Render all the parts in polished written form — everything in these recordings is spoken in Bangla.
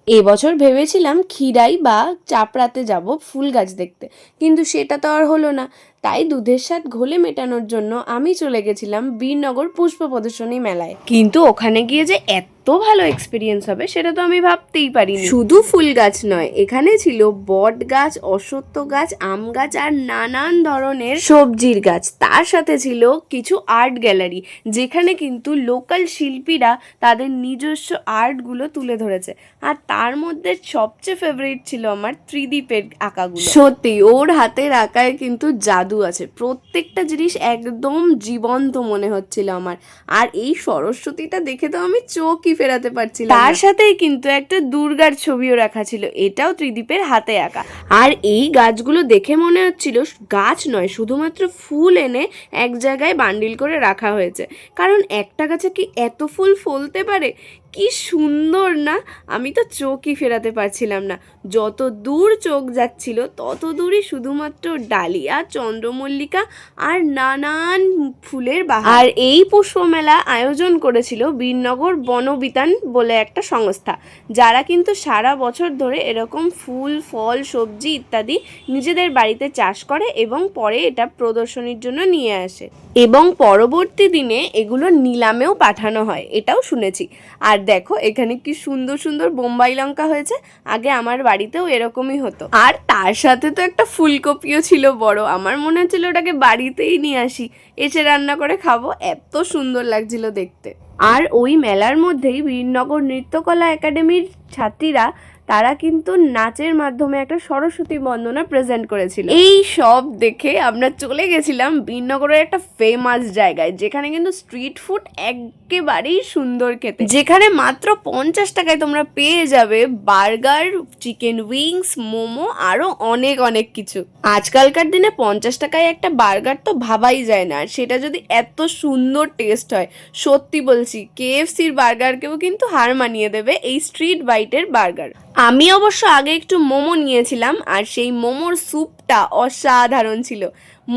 এবছর ভেবেছিলাম ক্ষীরাই বা চাপড়াতে যাব ফুল গাছ দেখতে, কিন্তু সেটা তো আর হলো না। তাই দুধের স্বাদ ঘোলে মেটানোর জন্য আমি চলে গেছিলাম বীরনগর পুষ্প প্রদর্শনী মেলায়। কিন্তু ওখানে গিয়ে যে এত ভালো এক্সপিরিয়েন্স হবে সেটা তো আমি ভাবতেই পারিনি। শুধু ফুল গাছ নয়, এখানে ছিল বট গাছ, অশ্বত্থ গাছ, আম গাছ আর নানান ধরনের সবজির গাছ। তার সাথে ছিল কিছু আর্ট গ্যালারি, যেখানে কিন্তু লোকাল শিল্পীরা তাদের নিজস্ব আর্টগুলো তুলে ধরেছে। আর তার মধ্যে সবচেয়ে ফেভারিট ছিল আমার ত্রিদীপের আঁকাগুলো। সত্যি ওর হাতের আঁকায় কিন্তু জাদু আছে, প্রত্যেকটা জিনিস একদম জীবন্ত মনে হচ্ছিল আমার। আর এই সরস্বতীটা দেখে তো আমি চোখই ফেরাতে পারছিলাম। তার সাথেই কিন্তু একটা দুর্গার ছবিও রাখা ছিল, এটাও ত্রিদীপের হাতে আঁকা। আর এই গাছগুলো দেখে মনে হচ্ছিল গাছ নয়, শুধুমাত্র ফুল এনে এক জায়গায় বান্ডিল করে রাখা হয়েছে। কারণ একটা গাছে কি এত ফুল ফলতে পারে? কি সুন্দর না! আমি তো চোখই ফেরাতে পারছিলাম না। যত দূর চোখ যাচ্ছিল তত দূরই শুধুমাত্র ডালিয়া, চন্দ্রমল্লিকা আর নানান ফুলের বাহার। আর এই পুষ্পমেলা আয়োজন করেছিল বীরনগর বনবিতান বলে একটা সংস্থা, যারা কিন্তু সারা বছর ধরে এরকম ফুল, ফল, সবজি ইত্যাদি নিজেদের বাড়িতে চাষ করে এবং পরে এটা প্রদর্শনীর জন্য নিয়ে আসে এবং পরবর্তী দিনে এগুলো নিলামেও পাঠানো হয়, এটাও শুনেছি। আর দেখো এখানে কি সুন্দর সুন্দর বোম্বাই লঙ্কা হয়েছে, আগে আমার বাড়িতেও এরকমই হতো। আর তার সাথে তো একটা ফুলকপিও ছিল বড়, আমার মনে হচ্ছিল ওটাকে বাড়িতেই নিয়ে আসি, এসে রান্না করে খাবো, এত সুন্দর লাগছিল দেখতে। আর ওই মেলার মধ্যেই বীরনগর নৃত্যকলা একাডেমির ছাত্রীরা তারা কিন্তু নাচের মাধ্যমে একটা সরস্বতী বন্দনা প্রেজেন্ট করেছিল। এই সব দেখে আমরা চলে গেছিলাম বীরনগরের একটা ফেমাস জায়গায়, যেখানে কিন্তু স্ট্রিট ফুড একেবারেই সুন্দর খেতে, যেখানে মাত্র 50 টাকায় তোমরা পেয়ে যাবে বার্গার, চিকেন উইংস, মোমো, আরো অনেক অনেক কিছু। আজকালকার দিনে 50 টাকায় একটা বার্গার তো ভাবাই যায় না, আর সেটা যদি এত সুন্দর টেস্ট হয়, সত্যি বলছি কেএফসির বার্গারকেও কিন্তু হার মানিয়ে দেবে এই স্ট্রিট বাইটের বার্গার। আমি অবশ্য আগে একটু মোমো নিয়েছিলাম, আর সেই মোমোর স্যুপটা অসাধারণ ছিল।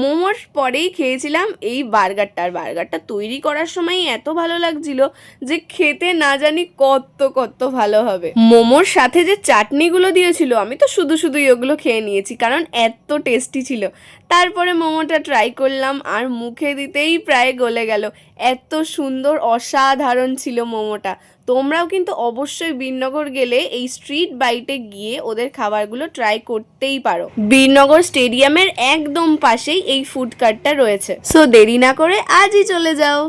মোমোর পরেই খেয়েছিলাম এই বার্গারটা তৈরি করার সময় এত ভালো লাগছিল যে খেতে না জানি কত কত ভালো হবে। মোমোর সাথে যে চাটনিগুলো দিয়েছিল আমি তো শুধুই ওগুলো খেয়ে নিয়েছি, কারণ এত টেস্টি ছিল। তারপরে মোমোটা ট্রাই করলাম আর মুখে দিতেই প্রায় গলে গেল, এত সুন্দর অসাধারণ ছিল মোমোটা। তোমরাও কিন্তু অবশ্যই বীরনগর গেলে এই স্ট্রিট বাইটে গিয়ে ওদের খাবারগুলো ট্রাই করতেই পারো। বীরনগর স্টেডিয়ামের একদম পাশেই এই ফুড কার্টটা রয়েছে, সো দেরি না করে আজই চলে যাও।